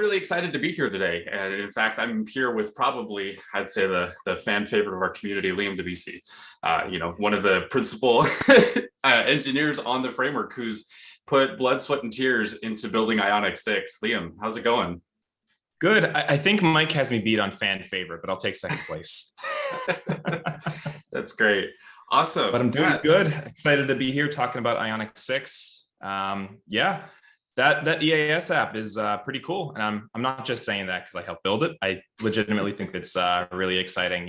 really excited to be here today. And in fact, I'm here with probably, I'd say the fan favorite of our community, Liam DeBeasi, one of the principal engineers on the framework who's put blood, sweat, and tears into building Ionic 6. Liam, how's it going? Good. I think Mike has me beat on fan favorite, but I'll take second place. That's great. Awesome. But I'm doing good. Excited to be here talking about Ionic 6. Yeah, that EAS app is pretty cool. And I'm not just saying that because I helped build it. I legitimately think it's really exciting.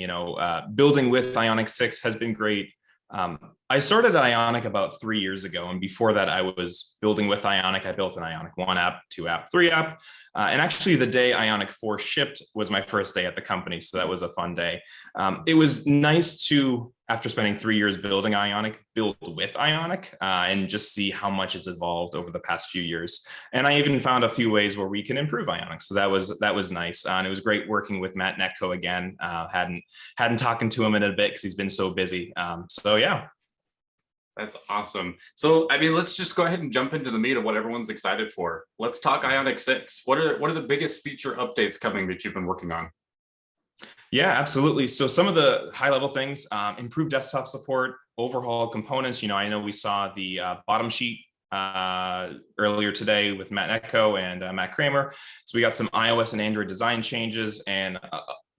Building with Ionic 6 has been great. I started Ionic about 3 years ago. And before that, I was building with Ionic. I built an Ionic 1 app, 2 app, 3 app. And actually the day Ionic 4 shipped was my first day at the company. So that was a fun day. It was nice to, after spending 3 years building Ionic, build with Ionic and just see how much it's evolved over the past few years. And I even found a few ways where we can improve Ionic. So that was nice. And it was great working with Matt Netko again. Hadn't talked to him in a bit because he's been so busy. So yeah. That's awesome. So, let's just go ahead and jump into the meat of what everyone's excited for. Let's talk Ionic 6. What are the biggest feature updates coming that you've been working on? Yeah, absolutely. So some of the high level things, improved desktop support, overhaul components. I know we saw the bottom sheet earlier today with Matt Netko and Matt Kramer. So we got some iOS and Android design changes and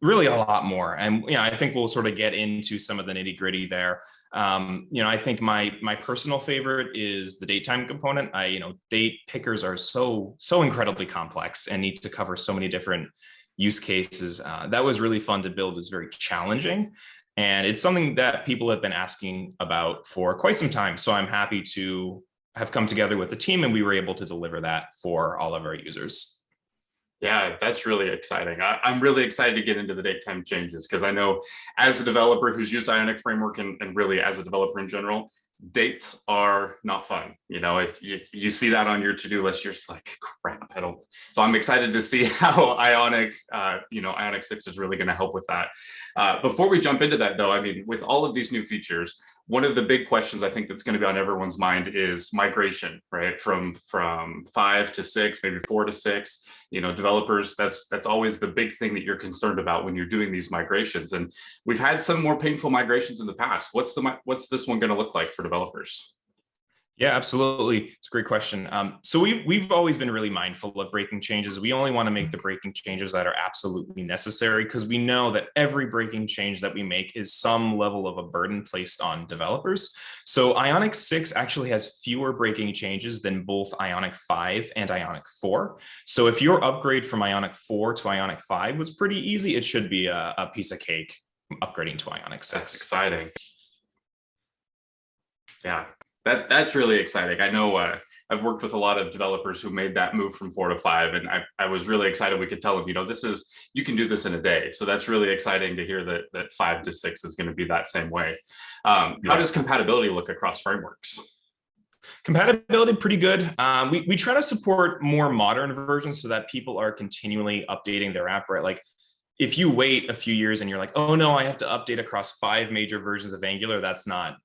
really a lot more. And I think we'll sort of get into some of the nitty gritty there. I think my personal favorite is the DateTime component. Date pickers are so incredibly complex and need to cover so many different use cases. That was really fun to build. It was very challenging. And it's something that people have been asking about for quite some time. So I'm happy to have come together with the team and we were able to deliver that for all of our users. Yeah, that's really exciting. I'm really excited to get into the DateTime changes because I know as a developer who's used Ionic Framework and really as a developer in general, dates are not fun. You see that on your to-do list, you're just like, crap, I don't. So I'm excited to see how Ionic 6 is really going to help with that. Before we jump into that though, with all of these new features, one of the big questions I think that's going to be on everyone's mind is migration, right? From 5 to 6, maybe 4 to 6. Developers, that's always the big thing that you're concerned about when you're doing these migrations. And we've had some more painful migrations in the past. What's this one going to look like for developers? Yeah, absolutely. It's a great question. So we've always been really mindful of breaking changes. We only want to make the breaking changes that are absolutely necessary because we know that every breaking change that we make is some level of a burden placed on developers. So Ionic 6 actually has fewer breaking changes than both Ionic 5 and Ionic 4. So if your upgrade from Ionic 4 to Ionic 5 was pretty easy, it should be a piece of cake upgrading to Ionic 6. That's exciting. Yeah. That's really exciting. I know I've worked with a lot of developers who made that move from 4 to 5, and I was really excited. We could tell them, you can do this in a day. So that's really exciting to hear that 5 to 6 is going to be that same way. How does compatibility look across frameworks? Compatibility, pretty good. We try to support more modern versions so that people are continually updating their app, right? Like if you wait a few years and you're like, oh no, I have to update across 5 major versions of Angular, that's not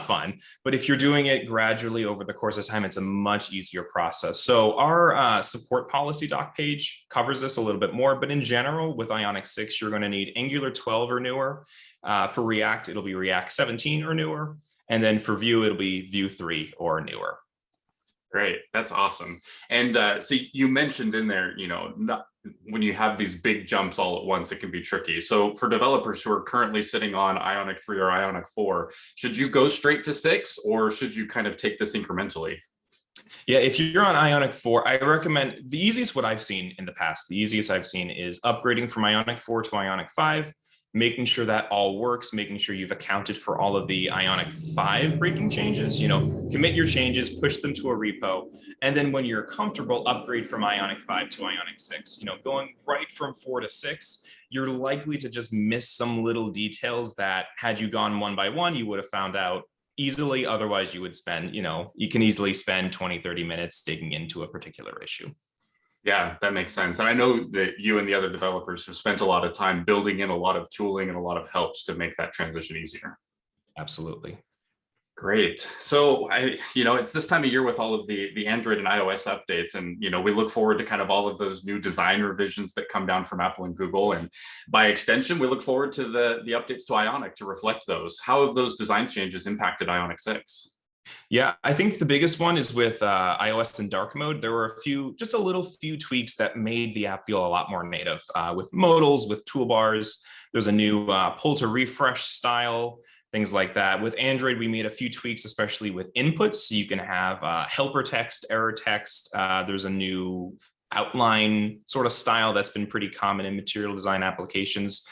fun. But if you're doing it gradually over the course of time, it's a much easier process. So our support policy doc page covers this a little bit more, but in general, with Ionic 6, you're going to need Angular 12 or newer. For React, it'll be React 17 or newer. And then for Vue, it'll be Vue 3 or newer. Great, that's awesome. And so you mentioned in there, when you have these big jumps all at once, it can be tricky. So for developers who are currently sitting on Ionic 3 or Ionic 4, should you go straight to 6 or should you kind of take this incrementally? Yeah, if you're on Ionic 4, I recommend the easiest I've seen is upgrading from Ionic 4 to Ionic 5, making sure that all works, making sure you've accounted for all of the Ionic 5 breaking changes, commit your changes, push them to a repo. And then when you're comfortable, upgrade from Ionic 5 to Ionic 6, going right from 4 to 6, you're likely to just miss some little details that had you gone one by one, you would have found out easily. Otherwise you would spend, you can easily spend 20, 30 minutes digging into a particular issue. Yeah, that makes sense. And I know that you and the other developers have spent a lot of time building in a lot of tooling and a lot of helps to make that transition easier. Absolutely. Great. So it's this time of year with all of the Android and iOS updates, and we look forward to kind of all of those new design revisions that come down from Apple and Google, and by extension, we look forward to the updates to Ionic to reflect those. How have those design changes impacted Ionic 6? Yeah, I think the biggest one is with iOS in dark mode. There were just a little few tweaks that made the app feel a lot more native with modals, with toolbars. There's a new pull to refresh style, things like that. With Android, we made a few tweaks, especially with inputs. So you can have helper text, error text. There's a new outline sort of style that's been pretty common in material design applications.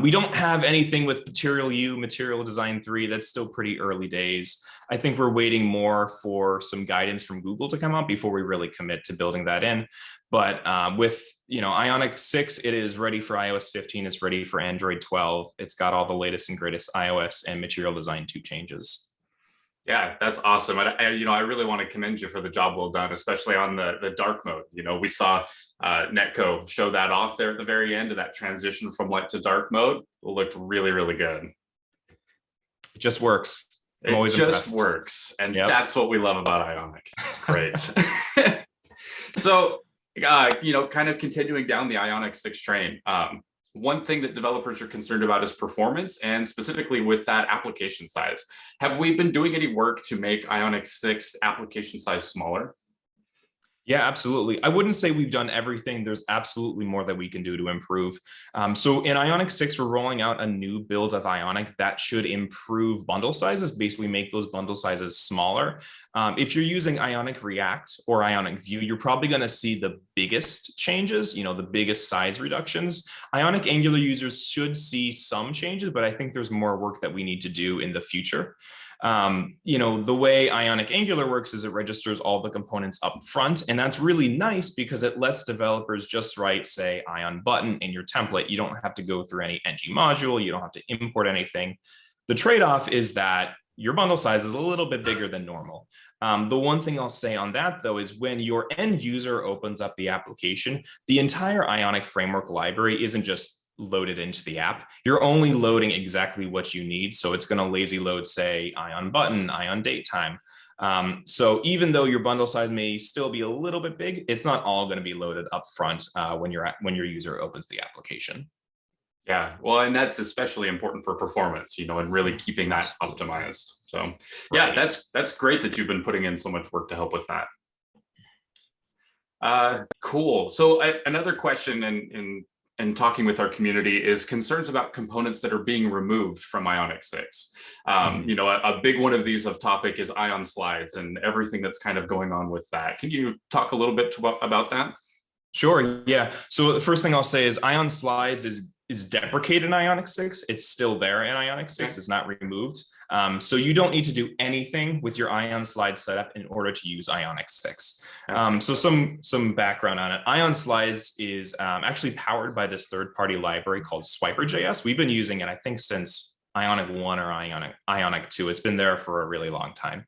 We don't have anything with Material U, Material Design 3. That's still pretty early days. I think we're waiting more for some guidance from Google to come out before we really commit to building that in. But with Ionic 6, it is ready for iOS 15. It's ready for Android 12. It's got all the latest and greatest iOS and Material Design 2 changes. Yeah, that's awesome. I really want to commend you for the job well done, especially on the dark mode. We saw Netco show that off there at the very end of that transition from light to dark mode. It looked really, really good. It just works. It just works. And that's what we love about Ionic. It's great. So, kind of continuing down the Ionic 6 train, one thing that developers are concerned about is performance, and specifically with that application size. Have we been doing any work to make Ionic 6 application size smaller? Yeah, absolutely. I wouldn't say we've done everything. There's absolutely more that we can do to improve. So in Ionic 6, we're rolling out a new build of Ionic that should improve bundle sizes, basically make those bundle sizes smaller. If you're using Ionic React or Ionic View, you're probably going to see the biggest changes, the biggest size reductions. Ionic Angular users should see some changes, but I think there's more work that we need to do in the future. The way Ionic Angular works is it registers all the components up front, and that's really nice because it lets developers just write, say, Ion button in your template. You don't have to go through any ng module. You don't have to import anything. The trade-off is that your bundle size is a little bit bigger than normal. The one thing I'll say on that, though, is when your end user opens up the application, the entire Ionic framework library isn't just loaded into the app. You're only loading exactly what you need. So it's going to lazy load, say, Ion button, Ion DateTime. So even though your bundle size may still be a little bit big, it's not all going to be loaded up front when your user opens the application. Yeah, well, and that's especially important for performance, and really keeping that optimized. So yeah, that's great that you've been putting in so much work to help with that. Cool. So another question and talking with our community is concerns about components that are being removed from Ionic 6. A big one of these of topic is Ion Slides and everything that's kind of going on with that. Can you talk a little bit about that? Sure, yeah. So the first thing I'll say is Ion Slides is deprecated in Ionic 6. It's still there in Ionic 6. Okay. It's not removed. So you don't need to do anything with your Ion Slides setup in order to use Ionic 6. So some background on it. Ion Slides is actually powered by this third-party library called Swiper.js. We've been using it, I think, since Ionic 1 or Ionic 2. It's been there for a really long time.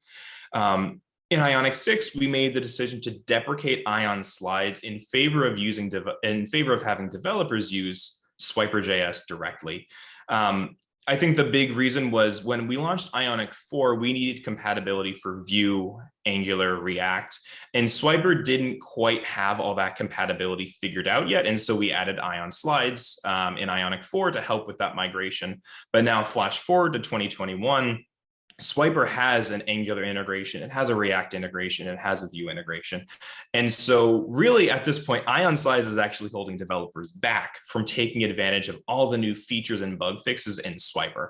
In Ionic 6, we made the decision to deprecate Ion Slides in favor of having developers use Swiper.js directly. I think the big reason was when we launched Ionic 4, we needed compatibility for Vue, Angular, React, and Swiper didn't quite have all that compatibility figured out yet. And so we added Ion Slides in Ionic 4 to help with that migration. But now flash forward to 2021, Swiper has an Angular integration, it has a React integration, it has a Vue integration. And so really at this point, Ion Slides is actually holding developers back from taking advantage of all the new features and bug fixes in Swiper.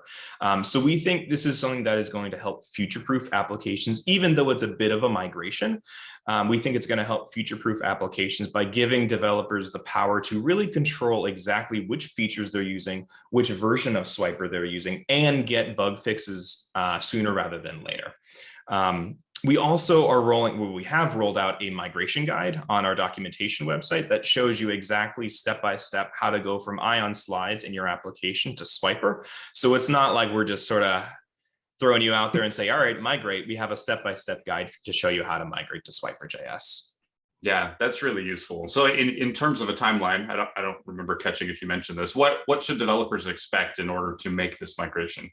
So we think this is something that is going to help future-proof applications, even though it's a bit of a migration. We think it's going to help future-proof applications by giving developers the power to really control exactly which features they're using, which version of Swiper they're using, and get bug fixes sooner rather than later. We also we have rolled out a migration guide on our documentation website that shows you exactly step-by-step how to go from Ion Slides in your application to Swiper. So it's not like we're just sort of throwing you out there and say, all right, migrate. We have a step-by-step guide to show you how to migrate to Swiper.js. Yeah, that's really useful. So in terms of a timeline, I don't remember catching if you mentioned this, what should developers expect in order to make this migration?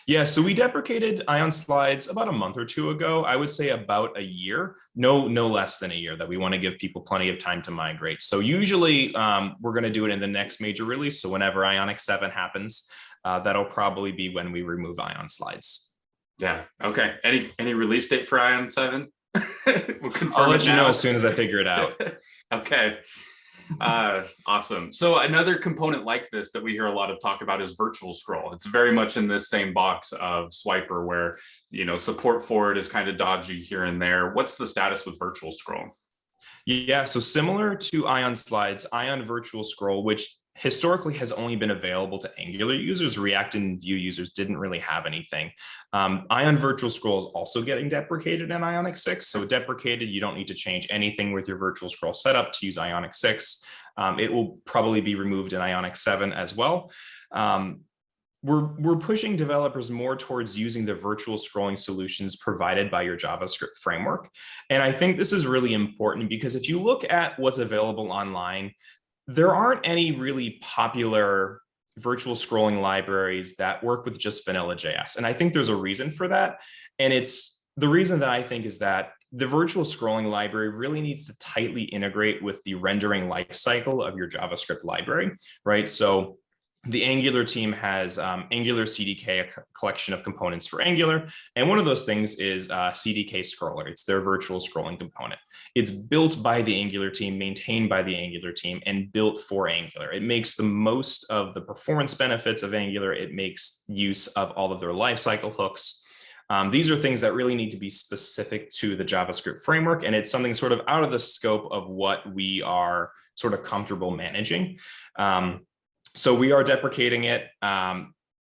Yeah, so we deprecated Ion Slides about a month or two ago. I would say about a year, no less than a year, that we want to give people plenty of time to migrate. So usually we're going to do it in the next major release. So whenever Ionic 7 happens, that'll probably be when we remove Ion Slides. Yeah. Okay. Any release date for Ion 7? We'll confirm I'll let it you know now. as soon as I figure it out. Okay. Awesome. So another component like this that we hear a lot of talk about is virtual scroll. It's very much in this same box of Swiper where, support for it is kind of dodgy here and there. What's the status with virtual scroll? Yeah, so similar to Ion Slides, Ion Virtual Scroll, which historically has only been available to Angular users, React and Vue users didn't really have anything. Ion Virtual Scroll is also getting deprecated in Ionic 6. So deprecated, you don't need to change anything with your virtual scroll setup to use Ionic 6. It will probably be removed in Ionic 7 as well. We're pushing developers more towards using the virtual scrolling solutions provided by your JavaScript framework. And I think this is really important because if you look at what's available online, there aren't any really popular virtual scrolling libraries that work with just vanilla JS. And I think there's a reason for that. And the reason that I think is that the virtual scrolling library really needs to tightly integrate with the rendering lifecycle of your JavaScript library, right? So the Angular team has Angular CDK, a collection of components for Angular. And one of those things is CDK Scroller. It's their virtual scrolling component. It's built by the Angular team, maintained by the Angular team, and built for Angular. It makes the most of the performance benefits of Angular. It makes use of all of their lifecycle hooks. These are things that really need to be specific to the JavaScript framework. And it's something sort of out of the scope of what we are sort of comfortable managing. So we are deprecating it.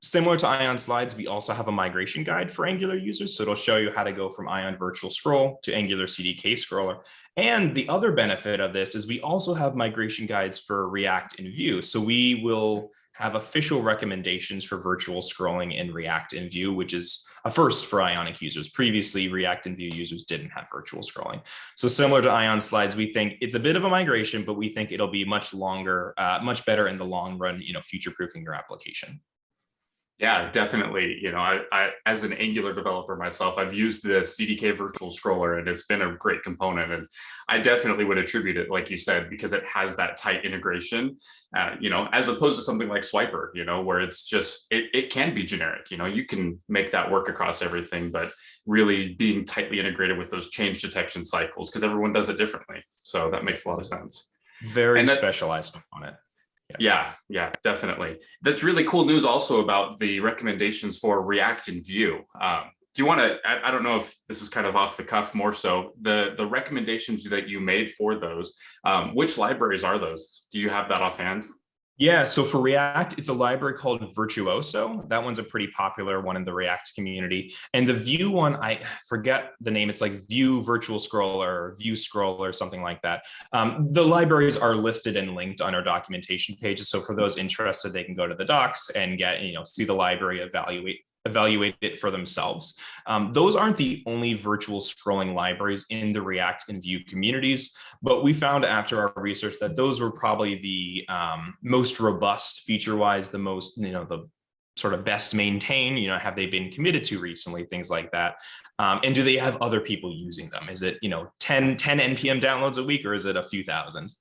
Similar to Ion Slides, we also have a migration guide for Angular users. So it'll show you how to go from Ion Virtual Scroll to Angular CDK Scroller. And the other benefit of this is we also have migration guides for React and Vue. So we will have official recommendations for virtual scrolling in React and Vue, which is a first for Ionic users. Previously, React and Vue users didn't have virtual scrolling. So similar to Ion Slides, we think it's a bit of a migration, but we think it'll be much longer, much better in the long run, future-proofing your application. Yeah, definitely. I as an Angular developer myself, I've used the CDK virtual scroller and it's been a great component. And I definitely would attribute it, like you said, because it has that tight integration, as opposed to something like Swiper, where it's just, it can be generic, you can make that work across everything, but really being tightly integrated with those change detection cycles, because everyone does it differently. So that makes a lot of sense. Very specialized component. Yeah, definitely. That's really cool news also about the recommendations for React and Vue. Do you want to, I don't know if this is kind of off the cuff more so, the recommendations that you made for those, which libraries are those? Do you have that offhand? Yeah, so for React, it's a library called Virtuoso. That one's a pretty popular one in the React community. And the Vue one, I forget the name. It's like Vue Virtual Scroller or Vue Scroll or something like that. The libraries are listed and linked on our documentation pages. So for those interested, they can go to the docs and get, see the library, evaluate it for themselves. Those aren't the only virtual scrolling libraries in the React and Vue communities, but we found after our research that those were probably the most robust feature-wise, the most, the sort of best maintained, have they been committed to recently, things like that. And do they have other people using them? Is it, 10 NPM downloads a week, or is it a few thousand?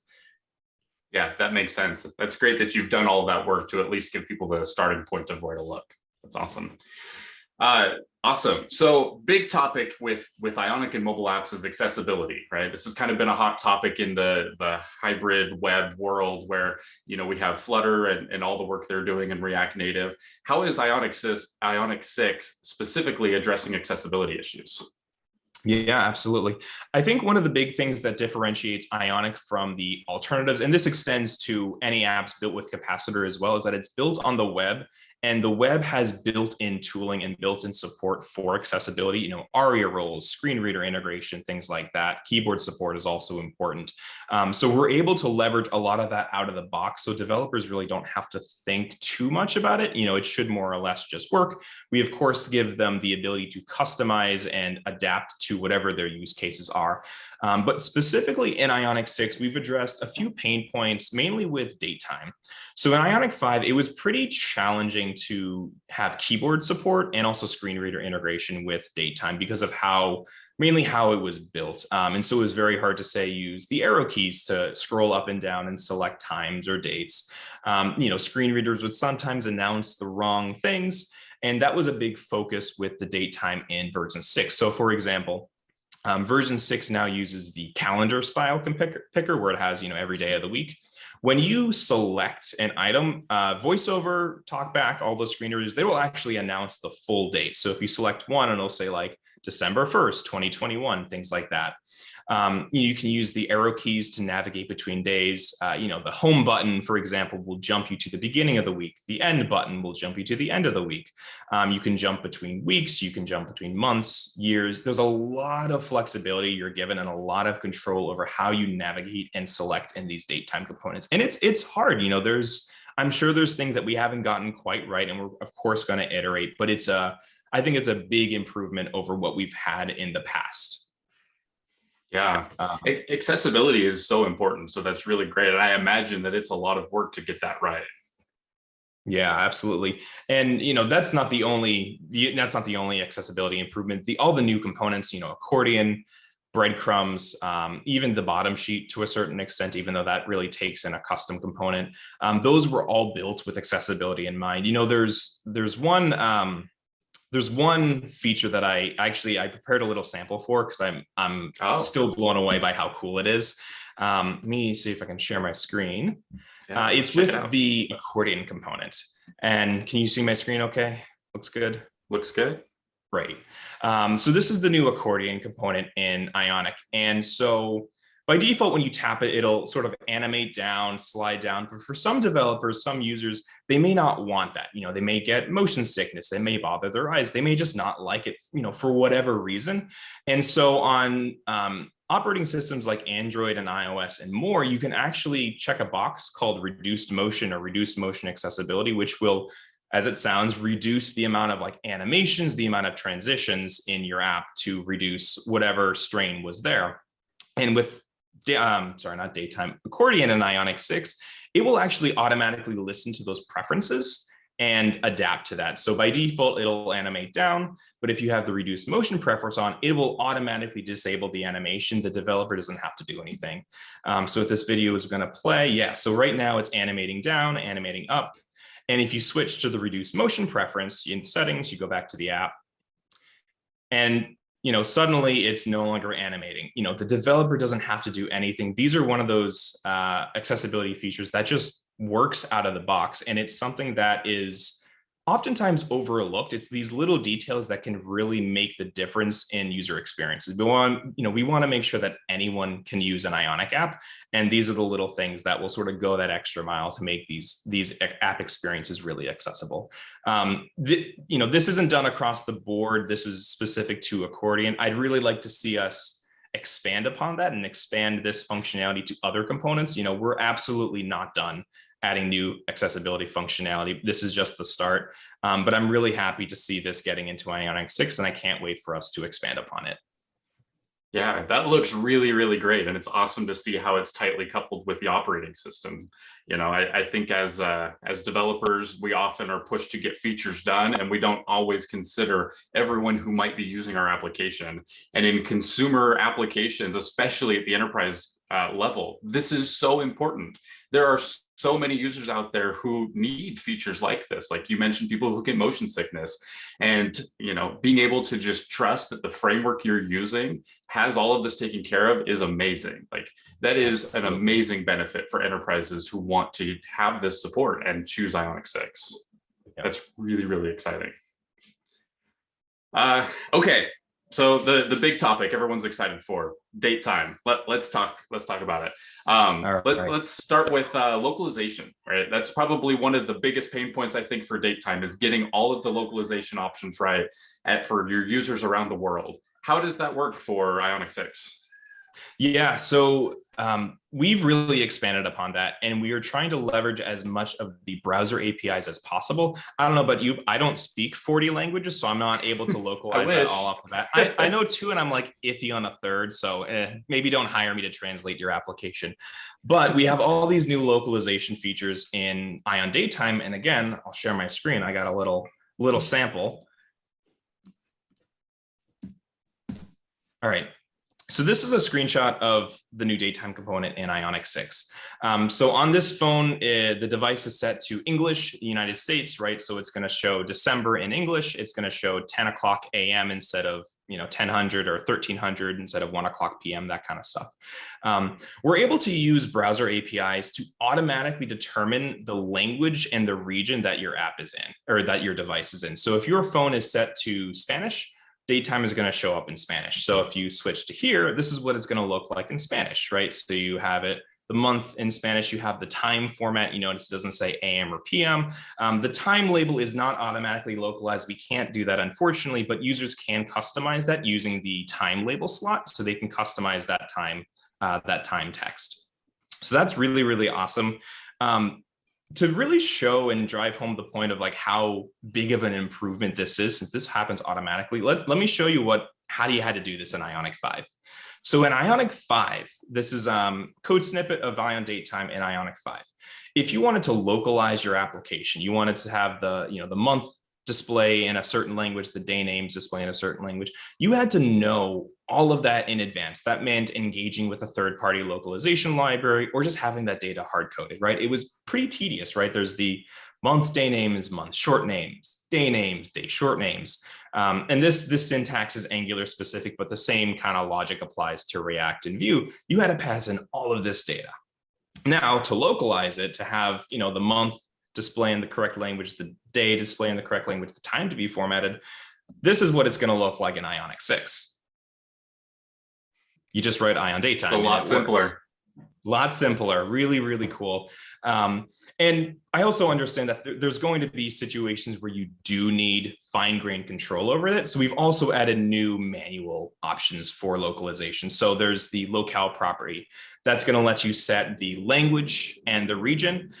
Yeah, that makes sense. That's great that you've done all of that work to at least give people the starting point of where to look. That's awesome. Awesome. So big topic with Ionic and mobile apps is accessibility, right? This has kind of been a hot topic in the hybrid web world where, we have Flutter and all the work they're doing in React Native. How is Ionic 6 specifically addressing accessibility issues? Yeah, absolutely. I think one of the big things that differentiates Ionic from the alternatives, and this extends to any apps built with Capacitor as well, is that it's built on the web. And the web has built-in tooling and built-in support for accessibility, ARIA roles, screen reader integration, things like that. Keyboard support is also important. So we're able to leverage a lot of that out of the box. So developers really don't have to think too much about it. It should more or less just work. We, of course, give them the ability to customize and adapt to whatever their use cases are. But specifically in Ionic 6, we've addressed a few pain points, mainly with DateTime. So in Ionic 5, it was pretty challenging starting to have keyboard support and also screen reader integration with DateTime because of mainly how it was built. And so it was very hard to say use the arrow keys to scroll up and down and select times or dates. Screen readers would sometimes announce the wrong things. And that was a big focus with the DateTime in version 6. So for example, version 6 now uses the calendar style picker where it has, every day of the week. When you select an item, VoiceOver, TalkBack, all those screen readers, they will actually announce the full date. So if you select one and it'll say like December 1st, 2021, things like that. You can use the arrow keys to navigate between days. The home button, for example, will jump you to the beginning of the week. The end button will jump you to the end of the week. You can jump between weeks. You can jump between months, years. There's a lot of flexibility you're given and a lot of control over how you navigate and select in these DateTime components. And it's hard. I'm sure there's things that we haven't gotten quite right, and we're of course going to iterate. But I think it's a big improvement over what we've had in the past. Yeah, accessibility is so important. So that's really great. And I imagine that it's a lot of work to get that right. Yeah, absolutely. And that's not the only accessibility improvement. All the new components, accordion, breadcrumbs, even the bottom sheet to a certain extent, even though that really takes in a custom component. Those were all built with accessibility in mind. There's one feature that I prepared a little sample for because I'm still blown away by how cool it is. Let me see if I can share my screen. Yeah, it's with the accordion component. And can you see my screen okay? Looks good? Looks good. Great. So this is the new accordion component in Ionic. And so by default, when you tap it, it'll sort of animate down, slide down. But for some developers, some users, they may not want that. They may get motion sickness. They may bother their eyes. They may just not like it, for whatever reason. And so on operating systems like Android and iOS and more, you can actually check a box called reduced motion or reduced motion accessibility, which will, as it sounds, reduce the amount of animations, the amount of transitions in your app to reduce whatever strain was there. And with not DateTime, Accordion and Ionic 6, it will actually automatically listen to those preferences and adapt to that. So by default, it'll animate down, but if you have the reduced motion preference on, it will automatically disable the animation. The developer doesn't have to do anything. So if this video is going to play, so right now it's animating down, animating up. And if you switch to the reduced motion preference in settings, you go back to the app, and suddenly it's no longer animating. The developer doesn't have to do anything. These are one of those accessibility features that just works out of the box. And it's something that is oftentimes overlooked. It's these little details that can really make the difference in user experiences. We want to make sure that anyone can use an Ionic app. And these are the little things that will sort of go that extra mile to make these app experiences really accessible. This isn't done across the board. This is specific to Accordion. I'd really like to see us expand upon that and expand this functionality to other components. We're absolutely not done adding new accessibility functionality. This is just the start, but I'm really happy to see this getting into Ionic 6, and I can't wait for us to expand upon it. Yeah, that looks really, really great. And it's awesome to see how it's tightly coupled with the operating system. I think as developers, we often are pushed to get features done, and we don't always consider everyone who might be using our application. And in consumer applications, especially at the enterprise level, this is so important. There are so many users out there who need features like this. Like you mentioned, people who get motion sickness, and being able to just trust that the framework you're using has all of this taken care of is amazing. Like that is an amazing benefit for enterprises who want to have this support and choose Ionic 6. That's really, really exciting. Okay. So the big topic everyone's excited for, DateTime. Let's talk about it. Let's start with localization. Right, that's probably one of the biggest pain points I think for DateTime is getting all of the localization options right for your users around the world. How does that work for Ionic 6? Yeah, so we've really expanded upon that, and we are trying to leverage as much of the browser APIs as possible. I don't know about you, I don't speak 40 languages, so I'm not able to I localize that all wish. off the bat. I know two, and I'm like iffy on a third, so maybe don't hire me to translate your application. But we have all these new localization features in Ion DateTime, and again, I'll share my screen. I got a little sample. All right. So this is a screenshot of the new DateTime component in Ionic 6. So on this phone, the device is set to English, United States, right? So it's going to show December in English. It's going to show 10 o'clock a.m. instead of 1000 or 1300 instead of 1 o'clock p.m., that kind of stuff. We're able to use browser APIs to automatically determine the language and the region that your app is in, or that your device is in. So if your phone is set to Spanish, DateTime is going to show up in Spanish. So if you switch to here, this is what it's going to look like in Spanish, right? So you have it, the month in Spanish, you have the time format. You notice it doesn't say AM or PM. The time label is not automatically localized. We can't do that, unfortunately, but users can customize that using the time label slot. So they can customize that time text. So that's really, really awesome. To really show and drive home the point of like how big of an improvement this is, since this happens automatically, let me show you how you had to do this in Ionic 5. So in Ionic 5, this is code snippet of Ion DateTime in Ionic 5. If you wanted to localize your application, you wanted to have the month display in a certain language, the day names display in a certain language, you had to know all of that in advance. That meant engaging with a third-party localization library or just having that data hard-coded, right? It was pretty tedious, right? There's the month, day name is month, short names, day, short names. And this syntax is Angular specific, but the same kind of logic applies to React and Vue. You had to pass in all of this data. Now to localize it, to have the month display in the correct language, the day display in the correct language, the time to be formatted, this is what it's going to look like in Ionic 6. You just write Ion DateTime. A lot simpler. A lot simpler. Really, really cool. And I also understand that there's going to be situations where you do need fine-grained control over it. So we've also added new manual options for localization. So there's the locale property that's going to let you set the language and the region.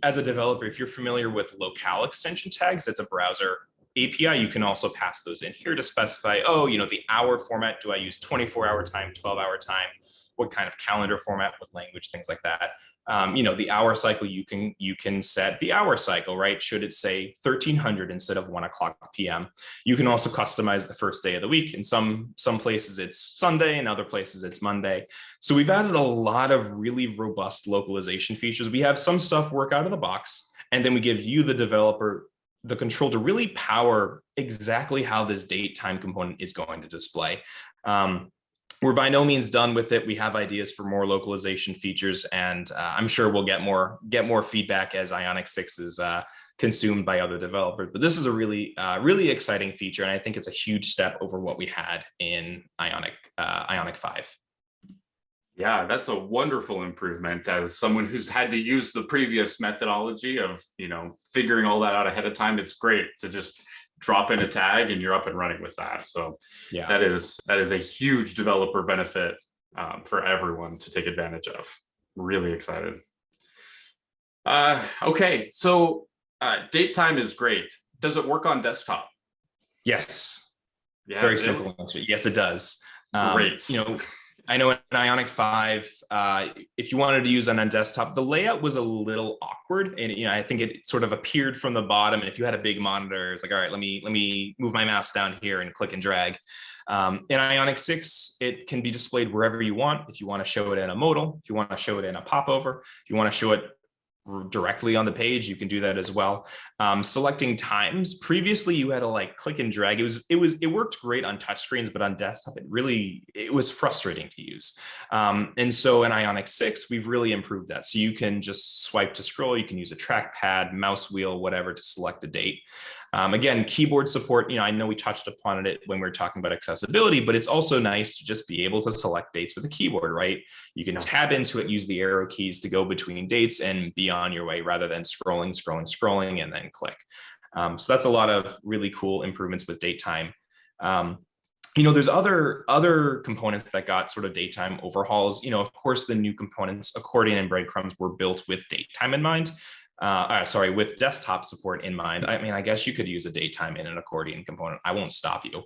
As a developer, if you're familiar with locale extension tags, that's a browser API, you can also pass those in here to specify, the hour format, do I use 24-hour time, 12-hour time? What kind of calendar format with language, things like that. The hour cycle, you can set the hour cycle, right? Should it say 1300 instead of 1 o'clock p.m.? You can also customize the first day of the week. In some places it's Sunday, in other places it's Monday. So we've added a lot of really robust localization features. We have some stuff work out of the box, and then we give you, the developer, the control to really power exactly how this DateTime component is going to display. We're by no means done with it. We have ideas for more localization features, and I'm sure we'll get more feedback as Ionic 6 is consumed by other developers. But this is a really, really exciting feature, and I think it's a huge step over what we had in Ionic 5. Yeah, that's a wonderful improvement. As someone who's had to use the previous methodology of, figuring all that out ahead of time, it's great to just drop in a tag and you're up and running with that. So yeah, that is a huge developer benefit for everyone to take advantage of. Really excited. Okay, so DateTime is great. Does it work on desktop? Yes. Very simple answer. Yes, it does. Great. I know in Ionic 5, if you wanted to use it on desktop, the layout was a little awkward, and I think it sort of appeared from the bottom. And if you had a big monitor, it's like, all right, let me move my mouse down here and click and drag. In Ionic 6, it can be displayed wherever you want. If you want to show it in a modal, if you want to show it in a popover, if you want to show it directly on the page, you can do that as well. Selecting times, previously you had to click and drag. It worked great on touchscreens, but on desktop it was frustrating to use. And so in Ionic 6, we've really improved that. So you can just swipe to scroll, you can use a trackpad, mouse wheel, whatever, to select a date. Again, keyboard support, I know we touched upon it when we were talking about accessibility, but it's also nice to just be able to select dates with a keyboard, right? You can tab into it, use the arrow keys to go between dates and be on your way rather than scrolling, and then click. So that's a lot of really cool improvements with DateTime. there's other components that got sort of DateTime overhauls. Of course, the new components, Accordion and Breadcrumbs, were built with DateTime in mind. With desktop support in mind. I mean, I guess you could use a DateTime in an Accordion component. I won't stop you.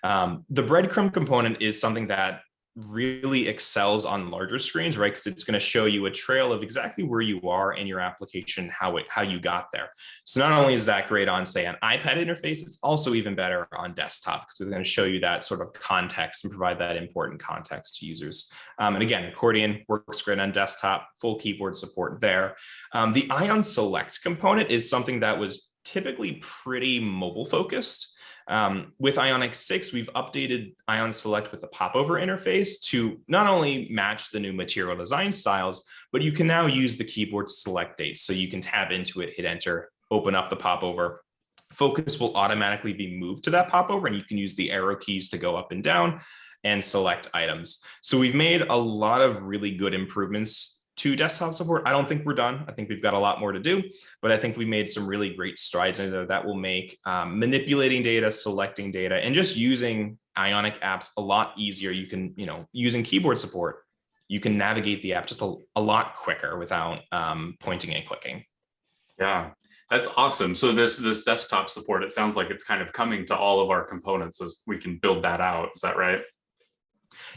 The Breadcrumb component is something that really excels on larger screens, right? Because it's going to show you a trail of exactly where you are in your application, how you got there. So not only is that great on, say, an iPad interface, it's also even better on desktop because it's going to show you that sort of context and provide that important context to users. And again, Accordion works great on desktop, full keyboard support there. The Ion Select component is something that was typically pretty mobile focused. With Ionic 6, we've updated Ion Select with the popover interface to not only match the new material design styles, but you can now use the keyboard to select dates. So you can tab into it, hit enter, open up the popover. Focus will automatically be moved to that popover, and you can use the arrow keys to go up and down and select items. So we've made a lot of really good improvements to desktop support. I don't think we're done. I think we've got a lot more to do, but I think we made some really great strides in there that will make manipulating data, selecting data, and just using Ionic apps a lot easier. You can, using keyboard support, you can navigate the app just a lot quicker without pointing and clicking. Yeah, that's awesome. So this desktop support, it sounds like it's kind of coming to all of our components as we can build that out. Is that right?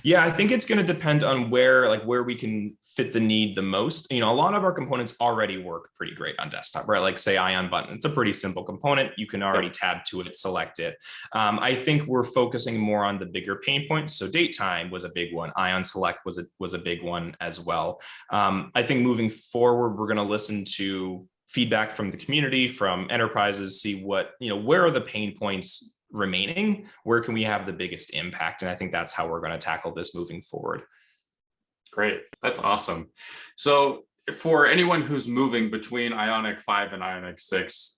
Yeah, I think it's going to depend on where we can fit the need the most. A lot of our components already work pretty great on desktop, right? Like say Ion button, it's a pretty simple component. You can already tab to it, select it. I think we're focusing more on the bigger pain points. So DateTime was a big one. Ion Select was a big one as well. I think moving forward, we're going to listen to feedback from the community, from enterprises, see where are the pain points remaining, where can we have the biggest impact? And I think that's how we're going to tackle this moving forward. Great. That's awesome. So for anyone who's moving between Ionic 5 and Ionic 6,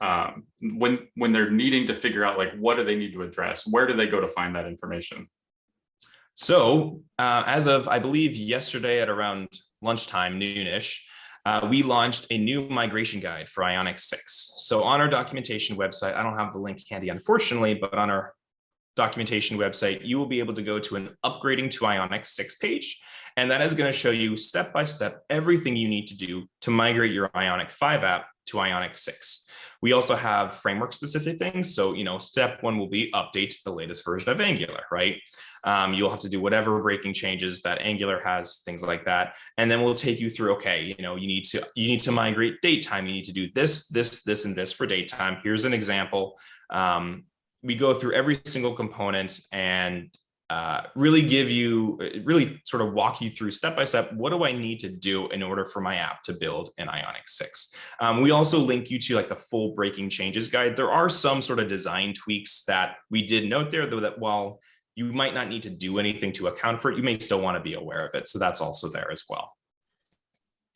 when they're needing to figure out what do they need to address, where do they go to find that information? So as of, I believe, yesterday at around lunchtime, noonish, we launched a new migration guide for Ionic 6. So on our documentation website, I don't have the link handy, unfortunately, but on our documentation website, you will be able to go to an upgrading to Ionic 6 page. And that is going to show you step-by-step everything you need to do to migrate your Ionic 5 app to Ionic 6. We also have framework-specific things. So, step one will be update the latest version of Angular, right? You'll have to do whatever breaking changes that Angular has, things like that. And then we'll take you through, okay, you need to migrate DateTime. You need to do this, and this for DateTime. Here's an example. We go through every single component and really sort of walk you through step by step, what do I need to do in order for my app to build in Ionic 6? We also link you to the full breaking changes guide. There are some sort of design tweaks that we did note there, though, that while you might not need to do anything to account for it, you may still want to be aware of it. So that's also there as well.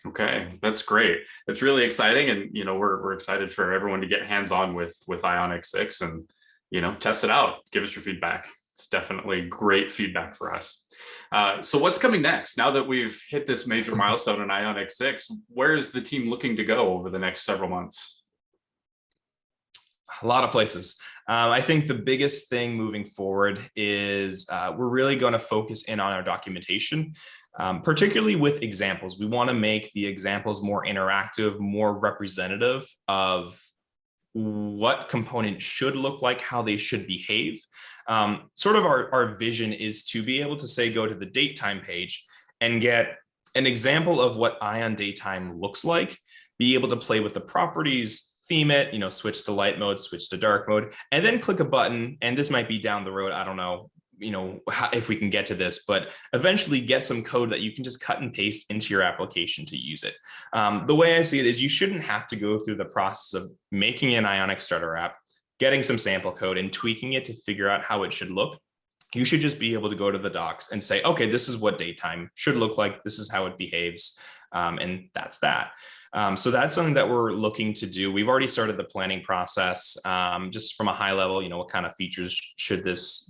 Okay, that's great. That's really exciting. And, we're excited for everyone to get hands-on with Ionic 6 and, test it out. Give us your feedback. It's definitely great feedback for us. So what's coming next? Now that we've hit this major milestone in Ionic 6, where is the team looking to go over the next several months? A lot of places. I think the biggest thing moving forward is we're really going to focus in on our documentation, particularly with examples. We want to make the examples more interactive, more representative of what component should look like, how they should behave. Sort of our vision is to be able to say, go to the DateTime page and get an example of what Ion DateTime looks like, be able to play with the properties, theme it, switch to light mode, switch to dark mode, and then click a button. And this might be down the road. I don't know, if we can get to this, but eventually get some code that you can just cut and paste into your application to use it. The way I see it is you shouldn't have to go through the process of making an Ionic starter app, getting some sample code and tweaking it to figure out how it should look. You should just be able to go to the docs and say, okay, this is what DateTime should look like. This is how it behaves. And that's that. So that's something that we're looking to do. We've already started the planning process, just from a high level, what kind of features should this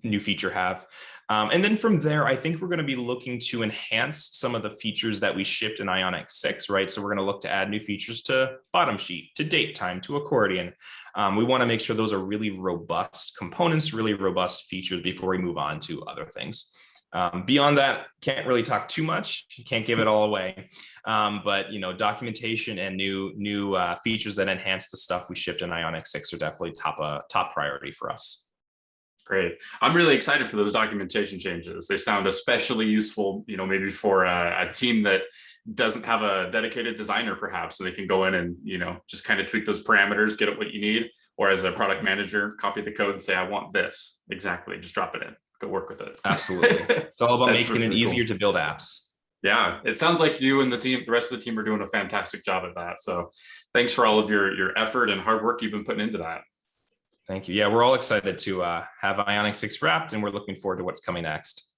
new feature have. And then from there, I think we're going to be looking to enhance some of the features that we shipped in Ionic 6, right? So we're going to look to add new features to bottom sheet, to DateTime, to Accordion. We want to make sure those are really robust components, really robust features before we move on to other things. Beyond that, can't really talk too much. Can't give it all away. But documentation and new features that enhance the stuff we shipped in Ionic 6 are definitely top priority for us. Great. I'm really excited for those documentation changes. They sound especially useful, maybe for a team that doesn't have a dedicated designer, perhaps, so they can go in and, just kind of tweak those parameters, get it what you need. Or as a product manager, copy the code and say, I want this. Exactly. Just drop it in. Go work with it. Absolutely. It's all about making it easier to build apps. Yeah, it sounds like you and the rest of the team are doing a fantastic job at that. So thanks for all of your effort and hard work you've been putting into that. Thank you. Yeah, we're all excited to have Ionic 6 wrapped, and we're looking forward to what's coming next.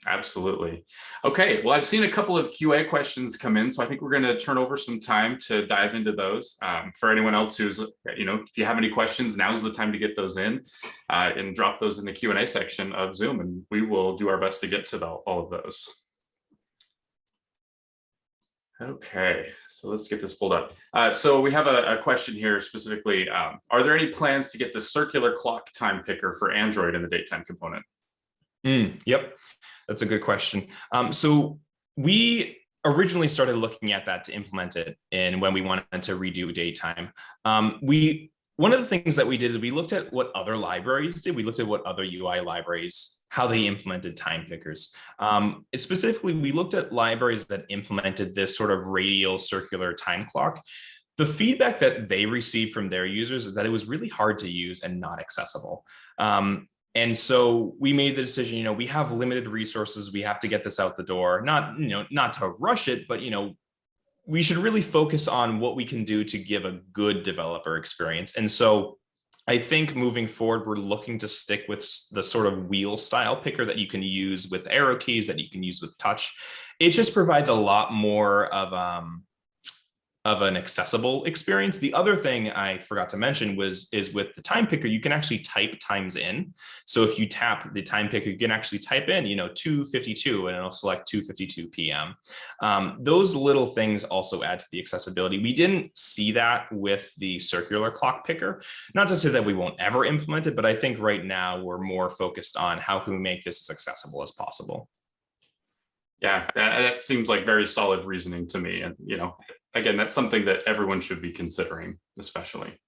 Absolutely. Okay, well, I've seen a couple of QA questions come in, so I think we're going to turn over some time to dive into those. For anyone else who's, if you have any questions, now's the time to get those in and drop those in the Q&A section of Zoom, and we will do our best to get to all of those. Okay, so let's get this pulled up. So we have a question here specifically. Are there any plans to get the circular clock time picker for Android in the DateTime component? Yep, that's a good question. So we originally started looking at that to implement it and when we wanted to redo DateTime. One of the things that we did is we looked at what other libraries did. We looked at what other UI libraries, how they implemented time pickers. Specifically, we looked at libraries that implemented this sort of radial circular time clock. The feedback that they received from their users is that it was really hard to use and not accessible. And so we made the decision, we have limited resources. We have to get this out the door, not to rush it, but, we should really focus on what we can do to give a good developer experience. And so I think moving forward, we're looking to stick with the sort of wheel style picker that you can use with arrow keys, that you can use with touch. It just provides a lot more of an accessible experience. The other thing I forgot to mention is with the time picker, you can actually type times in. So if you tap the time picker, you can actually type in, 2:52, and it'll select 2:52 p.m. Those little things also add to the accessibility. We didn't see that with the circular clock picker. Not to say that we won't ever implement it, but I think right now we're more focused on how can we make this as accessible as possible. Yeah, that seems like very solid reasoning to me. And, again, that's something that everyone should be considering, especially.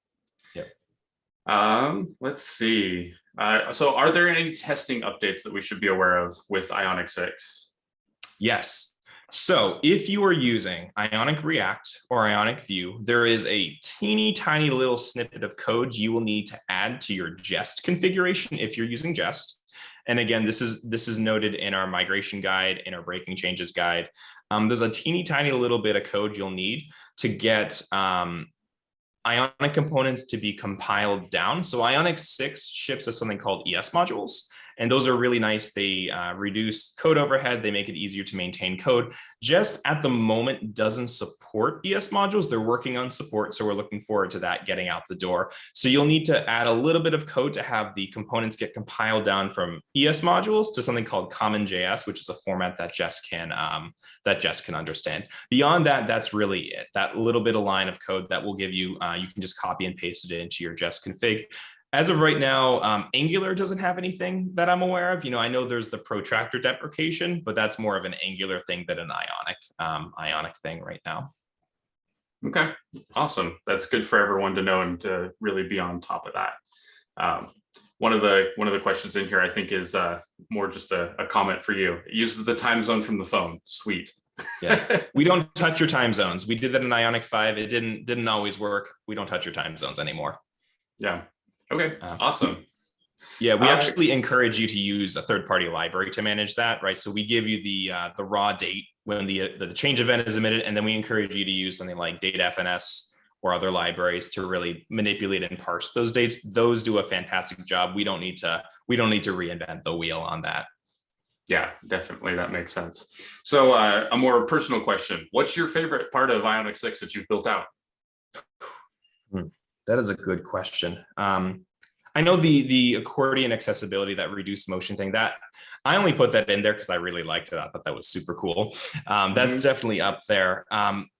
Yeah. Let's see. So are there any testing updates that we should be aware of with Ionic 6? Yes. So if you are using Ionic React or Ionic View, there is a teeny tiny little snippet of code you will need to add to your Jest configuration if you're using Jest. And again, this is noted in our migration guide, in our breaking changes guide. There's a teeny tiny little bit of code you'll need to get Ionic components to be compiled down. So Ionic 6 ships us something called ES modules. And those are really nice. They reduce code overhead. They make it easier to maintain code. Just at the moment doesn't support ES modules. They're working on support. So we're looking forward to that getting out the door. So you'll need to add a little bit of code to have the components get compiled down from ES modules to something called CommonJS, which is a format that Jest can understand. Beyond that, that's really it. That little bit of line of code that will give you, you can just copy and paste it into your Jest config. As of right now, Angular doesn't have anything that I'm aware of. I know there's the protractor deprecation, but that's more of an Angular thing than an Ionic thing right now. Okay, awesome. That's good for everyone to know and to really be on top of that. One of the questions in here, I think, is more just a comment for you. It uses the time zone from the phone. Sweet. Yeah, we don't touch your time zones. We did that in Ionic 5. It didn't always work. We don't touch your time zones anymore. Yeah. Okay, awesome. Yeah, we actually encourage you to use a third-party library to manage that, right? So we give you the raw date when the change event is emitted, and then we encourage you to use something like DateFNS or other libraries to really manipulate and parse those dates. Those do a fantastic job. We don't need to reinvent the wheel on that. Yeah, definitely. That makes sense. So a more personal question. What's your favorite part of Ionic 6 that you've built out? That is a good question. I I know the accordion accessibility, that reduced motion thing, that I only put that in there because I really liked it. I thought that was super cool. That's definitely up there.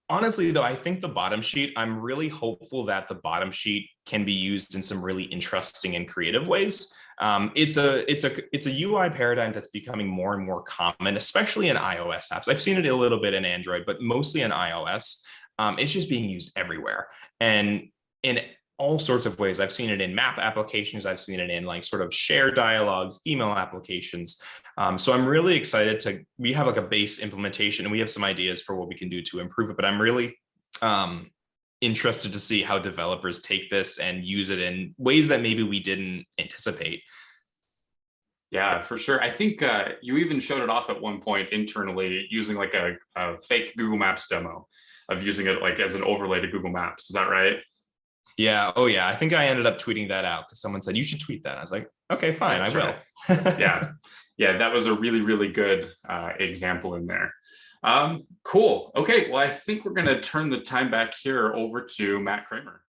Honestly, though, I think the bottom sheet, I'm really hopeful that the bottom sheet can be used in some really interesting and creative ways. It's a UI paradigm that's becoming more and more common, especially in iOS apps. I've seen it a little bit in Android, but mostly in iOS. It's just being used everywhere. And in all sorts of ways. I've seen it in map applications. I've seen it in like sort of share dialogues, email applications. So I'm really excited we have like a base implementation and we have some ideas for what we can do to improve it, but I'm really interested to see how developers take this and use it in ways that maybe we didn't anticipate. Yeah, for sure. I think you even showed it off at one point internally using like a fake Google Maps demo of using it like as an overlay to Google Maps. Is that right? Yeah. Oh, yeah. I think I ended up tweeting that out because someone said you should tweet that. I was like, okay, fine, That's I will. right. Yeah. Yeah, that was a really, really good example in there. Cool. Okay. Well, I think we're going to turn the time back here over to Matt Kramer.